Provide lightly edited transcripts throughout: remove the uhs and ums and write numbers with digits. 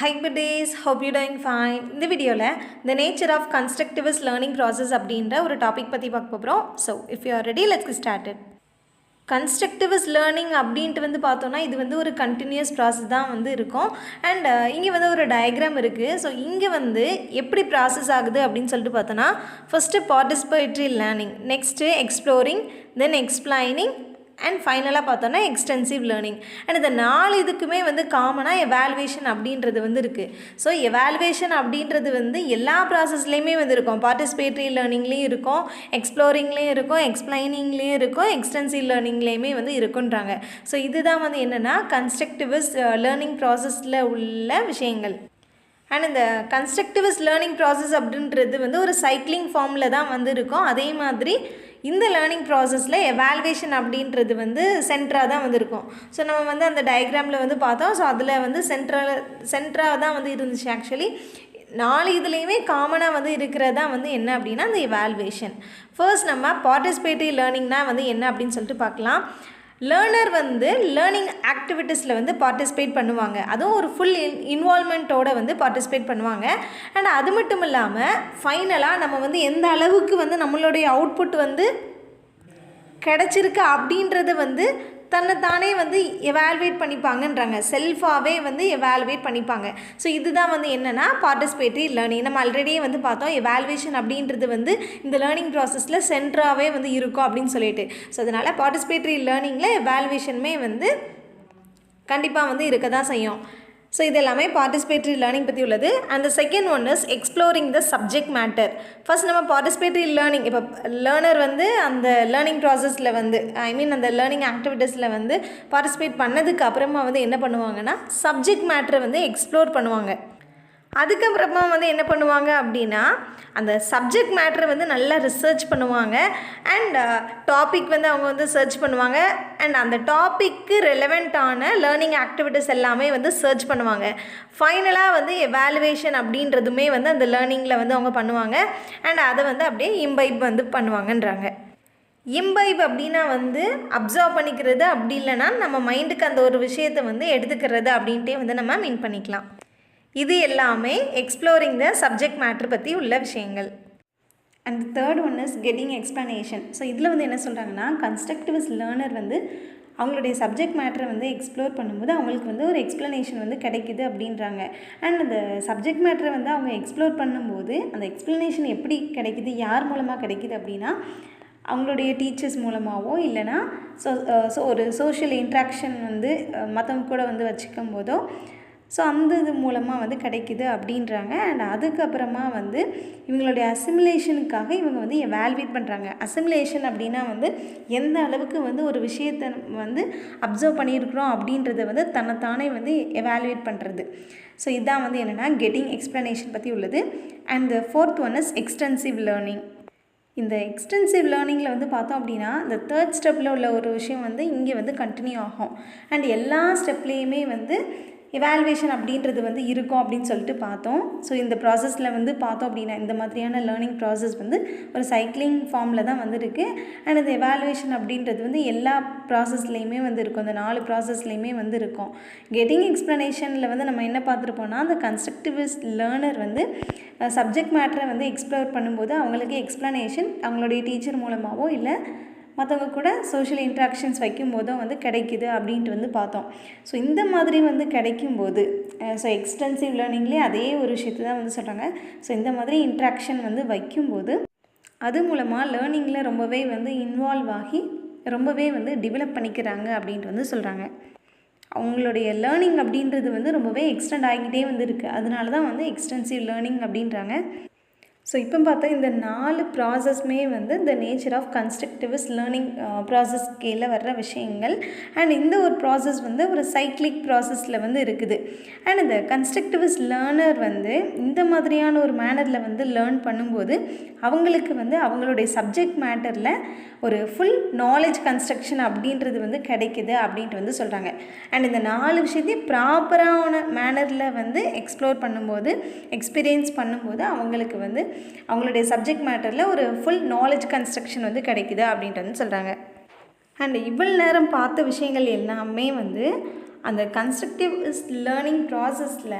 Hi buddies, hope you're doing fine. இந்த வீடியோவில் the nature of constructivist learning process அப்படின்ற ஒரு டாபிக் பற்றி பார்க்க போகிறோம். So if you are ready, let's get started. Constructivist learning அப்படின்ட்டு பார்த்தோன்னா இது ஒரு கண்டினியூஸ் ப்ராசஸ் தான் இருக்கும். அண்ட் இங்கே ஒரு டயக்ராம் இருக்குது. ஸோ இங்கே எப்படி ப்ராசஸ் ஆகுது அப்படின்னு சொல்லிட்டு பார்த்தோன்னா first participatory learning, next exploring, then explaining and ஃபைனலாக பார்த்தோன்னா எக்ஸ்டென்சிவ் லேர்னிங். அண்ட் இந்த 4 இதுக்குமே காமனாக எவாலுவேஷன் அப்படின்றது இருக்குது. ஸோ எவாலுவேஷன் அப்படின்றது எல்லா ப்ராசஸ்லேயுமே இருக்கும். பார்ட்டிசிபேட்டரி லேர்னிங்லேயும் இருக்கும், எக்ஸ்ப்ளோரிங்லேயும் இருக்கும், எக்ஸ்பிளைனிங்லேயும் இருக்கும், எக்ஸ்டென்சிவ் லேர்னிங்லேயுமே இருக்குன்றாங்க. ஸோ இதுதான் என்னென்னா கன்ஸ்ட்ரக்டிவிஸ்ட் லேர்னிங் ப்ராசஸில் உள்ள விஷயங்கள். அண்ட் இந்த கன்ஸ்ட்ரக்டிவிஸ்ட் லேர்னிங் ப்ராசஸ் அப்படின்றது ஒரு சைக்கிளிங் ஃபார்மில் தான் இருக்கும். அதே மாதிரி இந்த லேர்னிங் ப்ராசஸில் எவாலுவேஷன் அப்படின்றது சென்டராக தான் இருக்கும். ஸோ நம்ம அந்த டயக்ராமில் பார்த்தோம். ஸோ அதில் சென்டராக தான் இருந்துச்சு. ஆக்சுவலி 4 இதுலேயுமே காமனாக இருக்கிறதா என்ன அப்படின்னா அந்த எவாலுவேஷன். ஃபர்ஸ்ட் நம்ம பார்ட்டிசிபேட்டரி லேர்னிங்னா என்ன அப்படின்னு சொல்லிட்டு பார்க்கலாம். லேர்னர் லேர்னிங் ஆக்டிவிட்டீஸில் பார்ட்டிசிபேட் பண்ணுவாங்க. அதுவும் ஒரு ஃபுல் இன்வால்மெண்ட்டோடு பார்ட்டிசிபேட் பண்ணுவாங்க. அண்ட் அது மட்டும் இல்லாமல் ஃபைனலாக நம்ம எந்த அளவுக்கு நம்மளுடைய அவுட்புட் கிடச்சிருக்கு அப்படின்றத தன்னைத்தானே எவாலுவேட் பண்ணிப்பாங்கன்றாங்க. செல்ஃபாகவே எவாலுவேட் பண்ணிப்பாங்க. ஸோ இதுதான் என்னென்னா பார்ட்டிசிபேட்டரி லேர்னிங். நம்ம ஆல்ரெடியே பார்த்தோம் எவாலுவேஷன் அப்படின்றது இந்த லேர்னிங் ப்ராசஸில் சென்டராகவே இருக்கும் அப்படின்னு சொல்லிட்டு. ஸோ அதனால் பார்ட்டிசிபேட்டரி லேர்னிங்கில் எவாலுவேஷனுமே கண்டிப்பாக இருக்க தான் செய்யும். ஸோ இது எல்லாமே பார்ட்டிசிபேட்டரி லேர்னிங் பற்றி உள்ளது. And the second one is exploring the subject matter. First நம்ம பார்ட்டிசிபேட்டரி லேர்னிங், இப்போ லேர்னர் அந்த லேர்னிங் ப்ராசஸில் அந்த லேர்னிங் ஆக்டிவிட்டீஸில் பார்ட்டிசிபேட் பண்ணதுக்கு அப்புறமா என்ன பண்ணுவாங்கன்னா சப்ஜெக்ட் மேட்டரை எக்ஸ்ப்ளோர் பண்ணுவாங்க. அதுக்கப்புறமா என்ன பண்ணுவாங்க அப்படின்னா அந்த சப்ஜெக்ட் மேட்டரை நல்லா ரிசர்ச் பண்ணுவாங்க. அண்ட் டாபிக் அவங்க சர்ச் பண்ணுவாங்க. அண்ட் அந்த டாப்பிக்கு ரெலவெண்ட்டான லேர்னிங் ஆக்டிவிட்டீஸ் எல்லாமே சர்ச் பண்ணுவாங்க. ஃபைனலாக எவாலுவேஷன் அப்படின்றதுமே அந்த லேர்னிங்கில் அவங்க பண்ணுவாங்க. அண்ட் அதை அப்படியே இம்பைப் பண்ணுவாங்கன்றாங்க. இம்பைப் அப்படின்னா அப்சர்வ் பண்ணிக்கிறது, அப்படி இல்லைன்னா நம்ம மைண்டுக்கு அந்த ஒரு விஷயத்தை எடுத்துக்கிறது அப்படின்ட்டே நம்ம மீன் பண்ணிக்கலாம். இது எல்லாமே எக்ஸ்ப்ளோரிங் த சப்ஜெக்ட் மேட்ரு பற்றி உள்ள விஷயங்கள். And third one is getting explanation. So இதில் என்ன சொல்கிறாங்கன்னா கன்ஸ்ட்ரக்டிவிஸ்ட் லேர்னர் அவங்களுடைய சப்ஜெக்ட் மேட்டரை எக்ஸ்ப்ளோர் பண்ணும்போது அவங்களுக்கு ஒரு எக்ஸ்ப்ளனேஷன் கிடைக்குது அப்படின்றாங்க. அண்ட் அந்த சப்ஜெக்ட் மேட்டரை அவங்க எக்ஸ்ப்ளோர் பண்ணும்போது அந்த எக்ஸ்ப்ளனேஷன் எப்படி கிடைக்குது, யார் மூலமாக கிடைக்குது அப்படின்னா அவங்களுடைய டீச்சர்ஸ் மூலமாகவோ இல்லைனா ஸோ ஒரு சோஷியல் இன்ட்ராக்ஷன் மற்றவங்க கூட வச்சுக்கும் போதோ ஸோ அந்த இது மூலமாக கிடைக்குது அப்படின்றாங்க. அண்ட் அதுக்கப்புறமா இவங்களுடைய அசிமுலேஷனுக்காக இவங்க எவாலுவேட் பண்ணுறாங்க. அசிமுலேஷன் அப்படின்னா எந்த அளவுக்கு ஒரு விஷயத்தை அப்சர்வ் பண்ணியிருக்கிறோம் அப்படின்றத தன்னைத்தானே எவாலுவேட் பண்ணுறது. ஸோ இதுதான் என்னென்னா கெட்டிங் எக்ஸ்ப்ளனேஷன் பற்றி உள்ளது. And the fourth one is extensive learning. இந்த எக்ஸ்டென்சிவ் லேர்னிங்கில் பார்த்தோம் அப்படின்னா இந்த தேர்ட் ஸ்டெப்பில் உள்ள ஒரு விஷயம் இங்கே கண்டினியூ ஆகும். அண்ட் எல்லா ஸ்டெப்லேயுமே எவாலுவேஷன் அப்படின்றது இருக்கும் அப்படின்னு சொல்லிட்டு பார்த்தோம். ஸோ இந்த ப்ராசஸில் பார்த்தோம் அப்படின்னா இந்த மாதிரியான லேர்னிங் ப்ராசஸ் ஒரு சைக்கிளிங் ஃபார்மில் தான் இருக்குது. அண்ட் இந்த எவாலுவேஷன் அப்படின்றது எல்லா ப்ராசஸ்லேயுமே இருக்கும். இந்த 4 ப்ராசஸ்லேயுமே இருக்கும். கெட்டிங் எக்ஸ்ப்ளனேஷனில் நம்ம என்ன பார்த்துருப்போம்னா அந்த கன்ஸ்ட்ரக்டிவிஸ்ட் லேர்னர் சப்ஜெக்ட் மேட்டரை எக்ஸ்ப்ளோர் பண்ணும்போது அவங்களுக்கு எக்ஸ்ப்ளனேஷன் அவங்களுடைய டீச்சர் மூலமாகவோ இல்லை மற்றவங்க கூட சோஷியல் இன்ட்ராக்ஷன்ஸ் வைக்கும் போதும் கிடைக்குது அப்படின்ட்டு பார்த்தோம். ஸோ இந்த மாதிரி கிடைக்கும்போது ஸோ எக்ஸ்டென்சிவ் லேர்னிங்லேயே அதே ஒரு விஷயத்தை தான் சொல்கிறாங்க. ஸோ இந்த மாதிரி இன்ட்ராக்ஷன் வைக்கும்போது அது மூலமாக லேர்னிங்கில் ரொம்பவே இன்வால்வ் ஆகி ரொம்பவே டெவலப் பண்ணிக்கிறாங்க அப்படின்ட்டு சொல்கிறாங்க. அவங்களுடைய லேர்னிங் அப்படின்றது ரொம்பவே எக்ஸ்டெண்ட் ஆகிக்கிட்டே இருக்குது. அதனால தான் எக்ஸ்டென்சிவ் லேர்னிங் அப்படின்றாங்க. ஸோ இப்போ பார்த்தா இந்த 4 ப்ராசஸ்மே இந்த nature of constructivist learning process கீழே வர்ற விஷயங்கள். அண்ட் இந்த ஒரு ப்ராசஸ் ஒரு சைக்கிளிக் ப்ராசஸில் இருக்குது. அண்ட் இந்த கன்ஸ்ட்ரக்டிவிஸ்ட் லேர்னர் இந்த மாதிரியான ஒரு மேனரில் லேர்ன் பண்ணும்போது அவங்களுக்கு அவங்களுடைய சப்ஜெக்ட் மேட்டரில் ஒரு ஃபுல் நாலேஜ் கன்ஸ்ட்ரக்ஷன் அப்படின்றது கிடைக்குது அப்படின்ட்டு சொல்கிறாங்க. அண்ட் இந்த 4 விஷயத்தையும் ப்ராப்பரான மேனரில் எக்ஸ்ப்ளோர் பண்ணும்போது எக்ஸ்பீரியன்ஸ் பண்ணும்போது அவங்களுக்கு அவங்களுடைய சப்ஜெக்ட் மேட்டரில் ஒரு ஃபுல் நாலேஜ் கன்ஸ்ட்ரக்ஷன் கிடைக்குது அப்படின்ட்டு சொல்கிறாங்க. அண்ட் இவ்வளோ நேரம் பார்த்த விஷயங்கள் எல்லாமே அந்த கன்ஸ்ட்ரக்டிவ் லேர்னிங் ப்ராசஸில்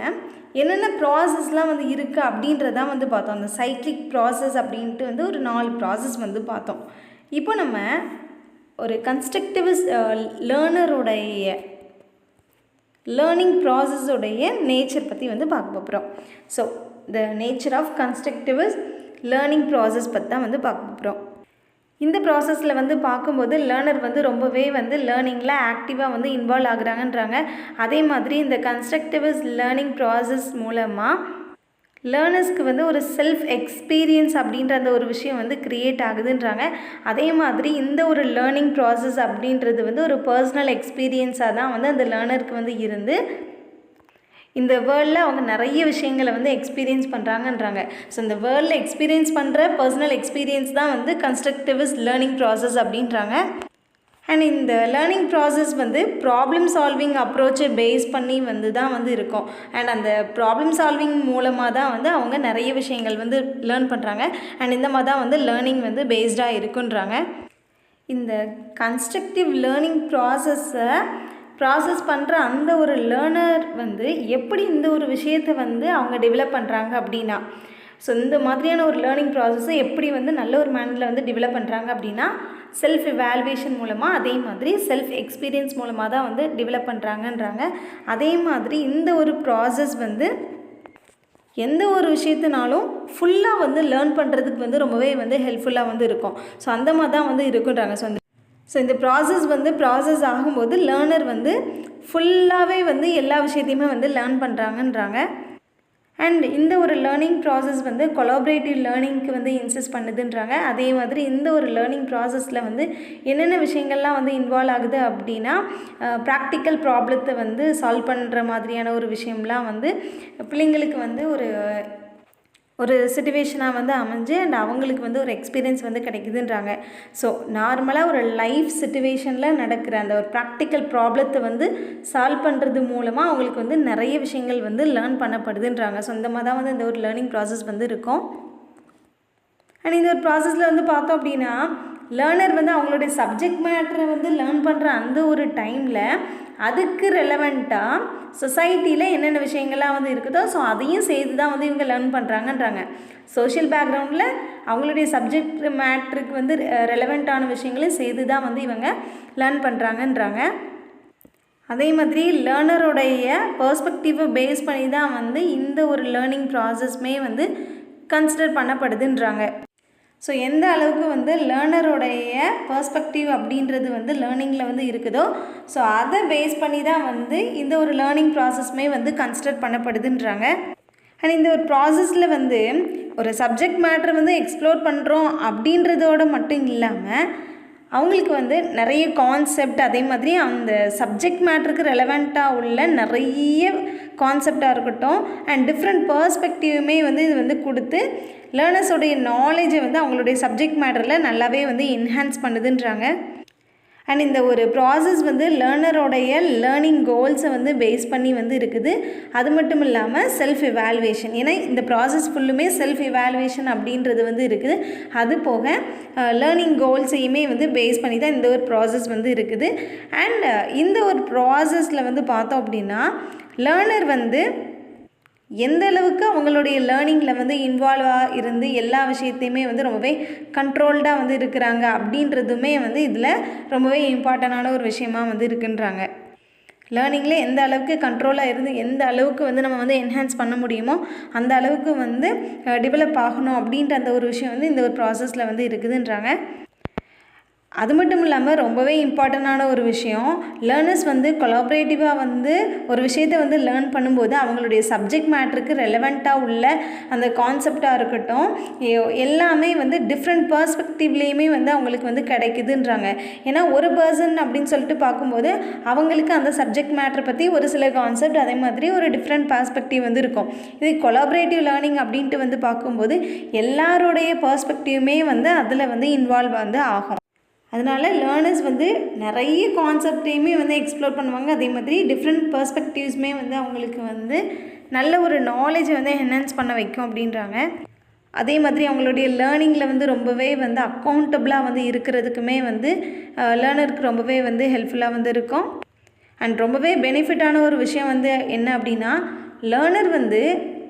என்னென்ன ப்ராசஸ்லாம் வந்து இருக்குது அப்படின்றதான் வந்து பார்த்தோம். அந்த சைக்ளிக் ப்ராசஸ் அப்படின்ட்டு வந்து ஒரு 4 ப்ராசஸ் வந்து பார்த்தோம். இப்போ நம்ம ஒரு கன்ஸ்ட்ரக்டிவிஸ்ட் லேர்னருடைய லேர்னிங் ப்ராசஸோடைய நேச்சர் பற்றி வந்து பார்க்க போகிறோம். So the nature of constructivist learning process பற்றி தான் வந்து பார்க்க போகிறோம். இந்த ப்ராசஸில் வந்து பார்க்கும்போது லேர்னர் வந்து ரொம்பவே வந்து லேர்னிங்கில் ஆக்டிவாக வந்து இன்வால்வ் ஆகுறாங்கன்றாங்க. அதே மாதிரி இந்த கன்ஸ்ட்ரக்டிவிஸ்ட் லேர்னிங் ப்ராசஸ் மூலமாக லேர்னர்ஸ்க்கு வந்து ஒரு செல்ஃப் எக்ஸ்பீரியன்ஸ் அப்படின்ற அந்த ஒரு விஷயம் வந்து க்ரியேட் ஆகுதுன்றாங்க. அதே மாதிரி இந்த ஒரு லேர்னிங் ப்ராசஸ் அப்படின்றது வந்து ஒரு பர்சனல் எக்ஸ்பீரியன்ஸாக தான் வந்து அந்த லேர்னருக்கு வந்து இருந்து இந்த வேர்ல்டில் அவங்க நிறைய விஷயங்களை வந்து எக்ஸ்பீரியன்ஸ் பண்ணுறாங்கன்றாங்க. ஸோ இந்த வேர்ல்டில் எக்ஸ்பீரியன்ஸ் பண்ணுற பர்சனல் எக்ஸ்பீரியன்ஸ் தான் வந்து கன்ஸ்ட்ரக்டிவிஸ்ட் லேர்னிங் ப்ராசஸ் அப்படின்றாங்க. அண்ட் இந்த லேர்னிங் ப்ராசஸ் வந்து ப்ராப்ளம் சால்விங் அப்ரோச்சை பேஸ் பண்ணி வந்து தான் வந்து இருக்கும். அண்ட் அந்த ப்ராப்ளம் சால்விங் மூலமாக தான் வந்து அவங்க நிறைய விஷயங்கள் வந்து லேர்ன் பண்ணுறாங்க. அண்ட் இந்த மாதிரி தான் வந்து லேர்னிங் வந்து பேஸ்டாக இருக்குன்றாங்க. இந்த கன்ஸ்ட்ரக்டிவ் லேர்னிங் ப்ராசஸ் பண்ணுற அந்த ஒரு லேர்னர் வந்து எப்படி இந்த ஒரு விஷயத்தை வந்து அவங்க டெவலப் பண்ணுறாங்க அப்படின்னா, ஸோ இந்த மாதிரியான ஒரு லேர்னிங் ப்ராசஸை எப்படி வந்து நல்ல ஒரு மேனரில் வந்து டெவலப் பண்ணுறாங்க அப்படின்னா செல்ஃப் இவால்வேஷன் மூலமாக, அதே மாதிரி செல்ஃப் எக்ஸ்பீரியன்ஸ் மூலமாக தான் வந்து டெவலப் பண்ணுறாங்கன்றாங்க. அதே மாதிரி இந்த ஒரு ப்ராசஸ் வந்து எந்த ஒரு விஷயத்தினாலும் ஃபுல்லாக வந்து லேர்ன் பண்ணுறதுக்கு வந்து ரொம்பவே வந்து ஹெல்ப்ஃபுல்லாக வந்து இருக்கும். ஸோ அந்த மாதிரி தான் வந்து இருக்குன்றாங்க. ஸோ இந்த ப்ராசஸ் ஆகும்போது லேர்னர் வந்து ஃபுல்லாகவே வந்து எல்லா விஷயத்தையுமே வந்து லேர்ன் பண்ணுறாங்கன்றாங்க. அண்ட் இந்த ஒரு லேர்னிங் ப்ராசஸ் வந்து கொலாபரேட்டிவ் லேர்னிங்க்கு வந்து இன்சிஸ்ட் பண்ணுதுன்றாங்க. அதே மாதிரி இந்த ஒரு லேர்னிங் ப்ராசஸில் வந்து என்னென்ன விஷயங்கள்லாம் வந்து இன்வால்வ் ஆகுது அப்படின்னா, ப்ராக்டிக்கல் ப்ராப்ளத்தை வந்து சால்வ் பண்ணுற மாதிரியான ஒரு விஷயம்லாம் வந்து பிள்ளைங்களுக்கு வந்து ஒரு சிச்சுவேஷனாக வந்து அமைஞ்சு அண்ட் அவங்களுக்கு வந்து ஒரு எக்ஸ்பீரியன்ஸ் வந்து கிடைக்குதுன்றாங்க. ஸோ நார்மலாக ஒரு லைஃப் சிச்சுவேஷனில் நடக்கிற அந்த ஒரு ப்ராக்டிக்கல் ப்ராப்ளத்தை வந்து சால்வ் பண்ணுறது மூலமாக அவங்களுக்கு வந்து நிறைய விஷயங்கள் வந்து லேர்ன் பண்ணப்படுதுன்றாங்க. ஸோ இந்த மாதிரி தான் வந்து இந்த ஒரு லேர்னிங் ப்ராசஸ் வந்து இருக்கும். அண்ட் இந்த ஒரு ப்ராசஸில் வந்து பார்த்தோம் அப்படின்னா லேர்னர் வந்து அவங்களுடைய சப்ஜெக்ட் மேட்டரை வந்து லேர்ன் பண்ணுற அந்த ஒரு டைமில் அதுக்கு ரெலவெண்ட்டாக சொசைட்டியில் என்னென்ன விஷயங்கள்லாம் வந்து இருக்குதோ ஸோ அதையும் சேர்த்து தான் வந்து இவங்க லேர்ன் பண்ணுறாங்கன்றாங்க. சோஷியல் பேக்ரவுண்டில் அவங்களுடைய சப்ஜெக்ட் மேட்ருக்கு வந்து ரெலவெண்ட்டான விஷயங்களையும் சேர்த்து தான் வந்து இவங்க லேர்ன் பண்ணுறாங்கன்றாங்க. அதே மாதிரி லேர்னருடைய பெர்ஸ்பெக்டிவை பேஸ் பண்ணி தான் வந்து இந்த ஒரு லேர்னிங் ப்ராசஸ்மே வந்து கன்சிடர் பண்ணப்படுதுன்றாங்க. ஸோ எந்த அளவுக்கு வந்து லேர்னருடைய பெர்ஸ்பெக்டிவ் அப்படின்றது வந்து லேர்னிங்கில் வந்து இருக்குதோ ஸோ அதை பேஸ் பண்ணி தான் வந்து இந்த ஒரு லேர்னிங் ப்ராசஸ்மே வந்து கன்சிடர் பண்ணப்படுதுன்றாங்க. அண்ட் இந்த ஒரு ப்ராசஸில் வந்து ஒரு சப்ஜெக்ட் மேட்ரு வந்து எக்ஸ்ப்ளோர் பண்ணுறோம் அப்படின்றதோடு மட்டும் இல்லாமல் அவங்களுக்கு வந்து நிறைய கான்செப்ட், அதே மாதிரி அந்த சப்ஜெக்ட் மேட்ருக்கு ரெலவெண்ட்டாக உள்ள நிறைய கான்செப்டாக இருக்கட்டும் அண்ட் டிஃப்ரெண்ட் பெர்ஸ்பெக்டிவுமே வந்து இது வந்து கொடுத்து லேர்னர்ஸோடைய நாலேஜை வந்து அவங்களுடைய சப்ஜெக்ட் மேட்டரில் நல்லாவே வந்து என்ஹான்ஸ் பண்ணுதுன்றாங்க. அண்ட் இந்த ஒரு ப்ராசஸ் வந்து லேர்னரோடைய லேர்னிங் கோல்ஸை வந்து பேஸ் பண்ணி வந்து இருக்குது. அது மட்டும் இல்லாமல் செல்ஃப் இவால்வேஷன், ஏன்னா இந்த ப்ராசஸ் ஃபுல்லுமே செல்ஃப் இவால்வேஷன் அப்படின்றது வந்து இருக்குது. அது போக லேர்னிங் கோல்ஸையுமே வந்து பேஸ் பண்ணி தான் இந்த ஒரு ப்ராசஸ் வந்து இருக்குது. அண்ட் இந்த ஒரு ப்ராசஸில் வந்து பார்த்தோம் அப்படின்னா லேர்னர் வந்து எந்த அளவுக்கு அவங்களுடைய லேர்னிங்கில் வந்து இன்வால்வாக இருந்து எல்லா விஷயத்தையுமே வந்து ரொம்பவே கண்ட்ரோல்டாக வந்து இருக்கிறாங்க அப்படின்றதுமே வந்து இதில் ரொம்பவே இம்பார்ட்டண்டான ஒரு விஷயமாக வந்து இருக்குன்றாங்க. லேர்னிங்கில் எந்த அளவுக்கு கண்ட்ரோலாக இருந்து எந்த அளவுக்கு வந்து நம்ம வந்து என்ஹான்ஸ் பண்ண முடியுமோ அந்த அளவுக்கு வந்து டெவலப் ஆகணும் அப்படின்ற அந்த ஒரு விஷயம் வந்து இந்த ஒரு ப்ராசஸில் வந்து இருக்குதுன்றாங்க. அது மட்டும் இல்லாமல் ரொம்பவே இம்பார்ட்டண்டான ஒரு விஷயம், லேர்னர்ஸ் வந்து கொலாபரேட்டிவாக வந்து ஒரு விஷயத்தை வந்து லேர்ன் பண்ணும்போது அவங்களுடைய சப்ஜெக்ட் மேட்ருக்கு ரெலவெண்ட்டாக உள்ள அந்த கான்செப்டாக இருக்கட்டும் எல்லாமே வந்து டிஃப்ரெண்ட் பர்ஸ்பெக்டிவ்லேயுமே வந்து அவங்களுக்கு வந்து கிடைக்குதுன்றாங்க. ஏன்னா ஒரு பர்சன் அப்படின்னு சொல்லிட்டு பார்க்கும்போது அவங்களுக்கு அந்த சப்ஜெக்ட் மேட்ரை பற்றி ஒரு சில கான்செப்ட், அதே மாதிரி ஒரு டிஃப்ரெண்ட் பர்ஸ்பெக்டிவ் வந்து இருக்கும். இது கொலாபரேட்டிவ் லேர்னிங் அப்படின்ட்டு வந்து பார்க்கும்போது எல்லாருடைய பர்ஸ்பெக்டிவுமே வந்து அதில் வந்து இன்வால்வ் வந்து ஆகும். அதனால் லேர்னர்ஸ் வந்து நிறைய கான்செப்டையுமே வந்து எக்ஸ்ப்ளோர் பண்ணுவாங்க. அதே மாதிரி டிஃப்ரெண்ட் பர்ஸ்பெக்டிவ்ஸுமே வந்து அவங்களுக்கு வந்து நல்ல ஒரு நாலேஜை வந்து என்ஹான்ஸ் பண்ண வைக்கும் அப்படின்றாங்க. அதே மாதிரி அவங்களுடைய லேர்னிங்கில் வந்து ரொம்பவே வந்து அக்கௌண்டபிளாக வந்து இருக்கிறதுக்குமே வந்து லேர்னருக்கு ரொம்பவே வந்து ஹெல்ப்ஃபுல்லாக வந்து இருக்கும். அண்ட் ரொம்பவே பெனிஃபிட்டான ஒரு விஷயம் வந்து என்ன அப்படின்னா லேர்னர் வந்து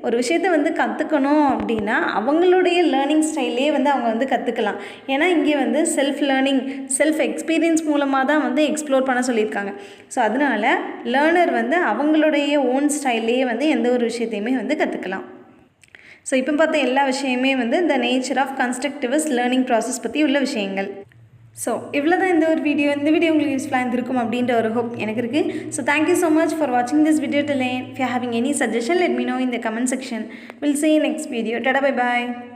ஒரு விஷயத்தை வந்து கற்றுக்கணும் அப்படின்னா அவங்களுடைய லேர்னிங் ஸ்டைலே வந்து அவங்க வந்து கற்றுக்கலாம். ஏன்னா இங்கே வந்து செல்ஃப் லேர்னிங், செல்ஃப் எக்ஸ்பீரியன்ஸ் மூலமாக தான் வந்து எக்ஸ்ப்ளோர் பண்ண சொல்லியிருக்காங்க. ஸோ அதனால் லேர்னர் வந்து அவங்களுடைய ஓன் ஸ்டைல்லையே வந்து எந்த ஒரு விஷயத்தையுமே வந்து கற்றுக்கலாம். ஸோ இப்போ பார்த்த எல்லா விஷயமே வந்து இந்த nature of constructivist learning process பற்றி உள்ள விஷயங்கள். ஸோ இவ்வளோ தான் இந்த வீடியோ உங்களுக்கு யூஸ்ஃபுல்லாக இருந்திருக்கும் அப்படின்ற ஒரு ஹோப் எனக்கு இருக்குது. So thank you so much for வாட்சிங் this video till end. If you are having any suggestion, let me know in the comment section. We'll see you next video. Tada, bye bye.